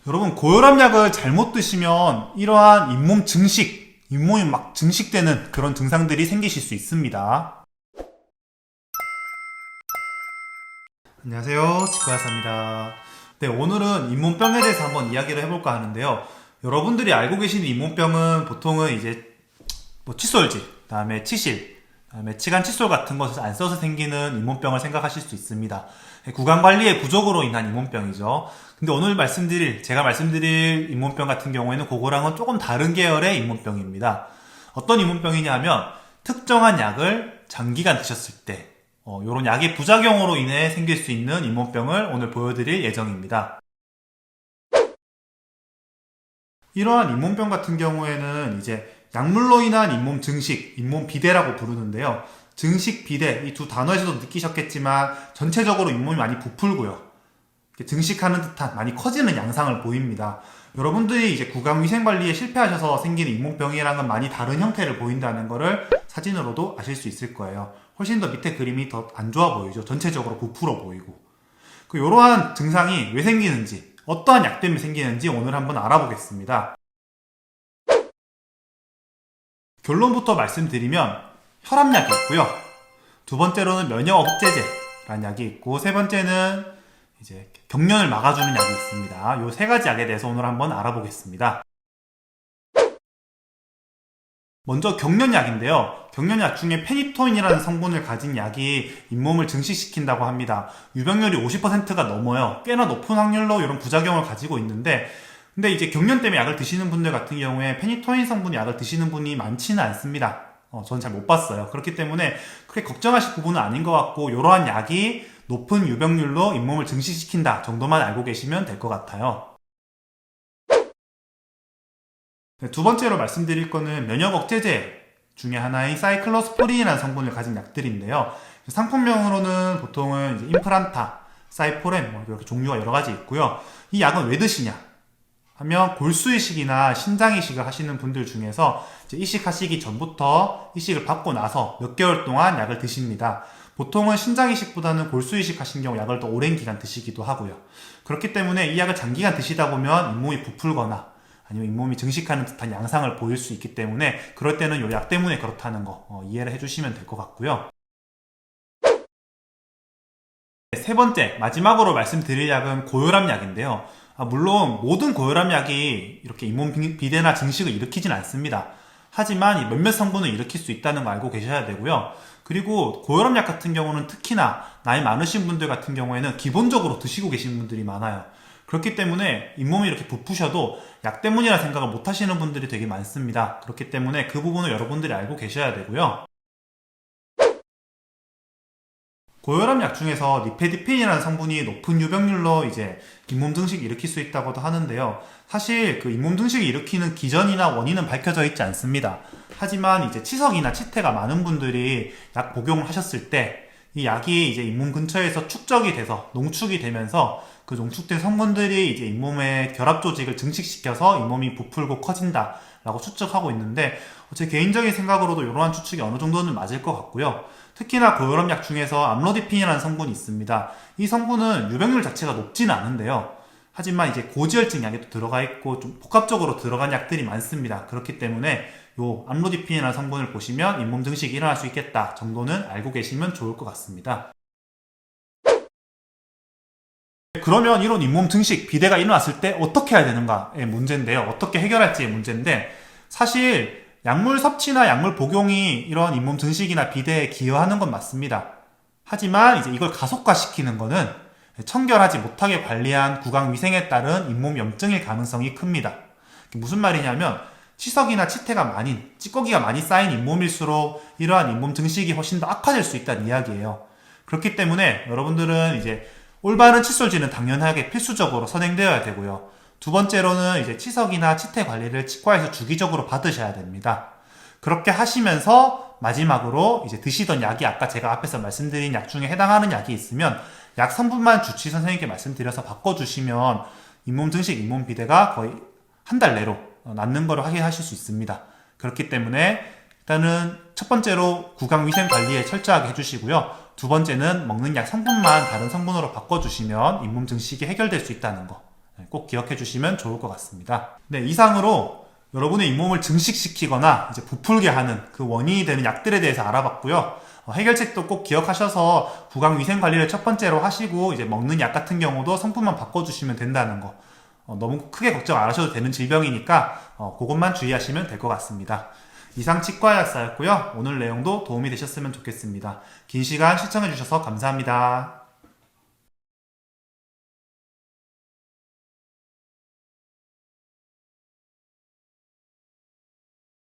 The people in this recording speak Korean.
여러분, 고혈압약을 잘못 드시면 이러한 잇몸 증식, 잇몸이 막 증식되는 그런 증상들이 생기실 수 있습니다. 안녕하세요, 치과의사입니다. 네, 오늘은 잇몸병에 대해서 한번 이야기를 해볼까 하는데요. 여러분들이 알고 계시는 잇몸병은 보통은 이제 칫솔질, 그다음에 치실, 그다음에 치간 칫솔 같은 것을 안 써서 생기는 잇몸병을 생각하실 수 있습니다. 구강 관리의 부족으로 인한 잇몸병이죠. 근데 오늘 제가 말씀드릴 잇몸병 같은 경우에는 그거랑은 조금 다른 계열의 잇몸병입니다. 어떤 잇몸병이냐 하면 특정한 약을 장기간 드셨을 때 이런 약의 부작용으로 인해 생길 수 있는 잇몸병을 오늘 보여드릴 예정입니다. 이러한 잇몸병 같은 경우에는 이제 약물로 인한 잇몸 증식, 잇몸 비대라고 부르는데요. 증식, 비대 이 두 단어에서도 느끼셨겠지만 전체적으로 잇몸이 많이 부풀고요. 증식하는 듯한 많이 커지는 양상을 보입니다. 여러분들이 이제 구강 위생 관리에 실패하셔서 생기는 잇몸병이랑은 많이 다른 형태를 보인다는 것을 사진으로도 아실 수 있을 거예요. 훨씬 더 밑에 그림이 더 안 좋아 보이죠. 전체적으로 부풀어 보이고. 이러한 증상이 왜 생기는지, 어떠한 약 때문에 생기는지 오늘 한번 알아보겠습니다. 결론부터 말씀드리면 혈압약이 있고요. 두 번째로는 면역 억제제라는 약이 있고, 세 번째는 이제 경련을 막아주는 약이 있습니다. 이 세 가지 약에 대해서 오늘 한번 알아보겠습니다. 먼저 경련약인데요. 경련약 중에 페니토인이라는 성분을 가진 약이 잇몸을 증식시킨다고 합니다. 유병률이 50%가 넘어요. 꽤나 높은 확률로 이런 부작용을 가지고 있는데, 근데 이제 경련 때문에 약을 드시는 분들 같은 경우에 페니토인 성분의 약을 드시는 분이 많지는 않습니다. 저는 잘 못 봤어요. 그렇기 때문에 크게 걱정하실 부분은 아닌 것 같고, 이러한 약이 높은 유병률로 잇몸을 증식시킨다 정도만 알고 계시면 될 것 같아요. 네, 두 번째로 말씀드릴 거는 면역 억제제 중에 하나인 사이클로스포린이라는 성분을 가진 약들인데요. 상품명으로는 보통은 이제 임프란타, 사이포렌 이렇게 종류가 여러 가지 있고요. 이 약은 왜 드시냐 하면 골수이식이나 신장이식을 하시는 분들 중에서 이제 이식하시기 전부터 이식을 받고 나서 몇 개월 동안 약을 드십니다. 보통은 신장이식보다는 골수이식 하신 경우 약을 더 오랜 기간 드시기도 하고요. 그렇기 때문에 이 약을 장기간 드시다 보면 잇몸이 부풀거나 아니면 잇몸이 증식하는 듯한 양상을 보일 수 있기 때문에 그럴 때는 이 약 때문에 그렇다는 거 이해를 해주시면 될 것 같고요. 세 번째, 마지막으로 말씀드릴 약은 고혈압 약인데요. 물론 모든 고혈압 약이 이렇게 잇몸 비대나 증식을 일으키진 않습니다. 하지만 몇몇 성분을 일으킬 수 있다는 거 알고 계셔야 되고요. 그리고 고혈압 약 같은 경우는 특히나 나이 많으신 분들 같은 경우에는 기본적으로 드시고 계신 분들이 많아요. 그렇기 때문에 잇몸이 이렇게 부푸셔도 약 때문이라 생각을 못 하시는 분들이 되게 많습니다. 그렇기 때문에 그 부분을 여러분들이 알고 계셔야 되고요. 고혈압 약 중에서 니페디핀이라는 성분이 높은 유병률로 이제 잇몸 증식을 일으킬 수 있다고도 하는데요. 사실 그 잇몸 증식을 일으키는 기전이나 원인은 밝혀져 있지 않습니다. 하지만 이제 치석이나 치태가 많은 분들이 약 복용을 하셨을 때 이 약이 이제 잇몸 근처에서 축적이 돼서 농축이 되면서 그 농축된 성분들이 이제 잇몸의 결합 조직을 증식시켜서 잇몸이 부풀고 커진다라고 추측하고 있는데, 제 개인적인 생각으로도 이러한 추측이 어느 정도는 맞을 것 같고요. 특히나 고혈압 약 중에서 암로디핀이라는 성분이 있습니다. 이 성분은 유병률 자체가 높지는 않은데요. 하지만 이제 고지혈증 약이 또 들어가 있고 좀 복합적으로 들어간 약들이 많습니다. 그렇기 때문에 요 암로디핀이라는 성분을 보시면 잇몸 증식이 일어날 수 있겠다 정도는 알고 계시면 좋을 것 같습니다. 그러면 이런 잇몸 증식, 비대가 일어났을 때 어떻게 해야 되는가의 문제인데요. 어떻게 해결할지의 문제인데, 사실 약물 섭취나 약물 복용이 이런 잇몸 증식이나 비대에 기여하는 건 맞습니다. 하지만 이제 이걸 가속화시키는 거는 청결하지 못하게 관리한 구강 위생에 따른 잇몸 염증일 가능성이 큽니다. 무슨 말이냐면 치석이나 치태가 많은, 찌꺼기가 많이 쌓인 잇몸일수록 이러한 잇몸 증식이 훨씬 더 악화될 수 있다는 이야기예요. 그렇기 때문에 여러분들은 이제 올바른 칫솔질은 당연하게 필수적으로 선행되어야 되고요. 두 번째로는 이제 치석이나 치태 관리를 치과에서 주기적으로 받으셔야 됩니다. 그렇게 하시면서 마지막으로 이제 드시던 약이 아까 제가 앞에서 말씀드린 약 중에 해당하는 약이 있으면 약 성분만 주치 선생님께 말씀드려서 바꿔주시면 잇몸 증식, 잇몸 비대가 거의 한 달 내로 낫는 거를 확인하실 수 있습니다. 그렇기 때문에 일단은 첫 번째로 구강 위생 관리에 철저하게 해주시고요. 두 번째는 먹는 약 성분만 다른 성분으로 바꿔주시면 잇몸 증식이 해결될 수 있다는 거 꼭 기억해 주시면 좋을 것 같습니다. 네, 이상으로 여러분의 잇몸을 증식시키거나 이제 부풀게 하는 그 원인이 되는 약들에 대해서 알아봤고요. 해결책도 꼭 기억하셔서 구강 위생 관리를 첫 번째로 하시고 이제 먹는 약 같은 경우도 성분만 바꿔주시면 된다는 거. 너무 크게 걱정 안 하셔도 되는 질병이니까 그것만 주의하시면 될 것 같습니다. 이상 치과의학사였고요. 오늘 내용도 도움이 되셨으면 좋겠습니다. 긴 시간 시청해주셔서 감사합니다.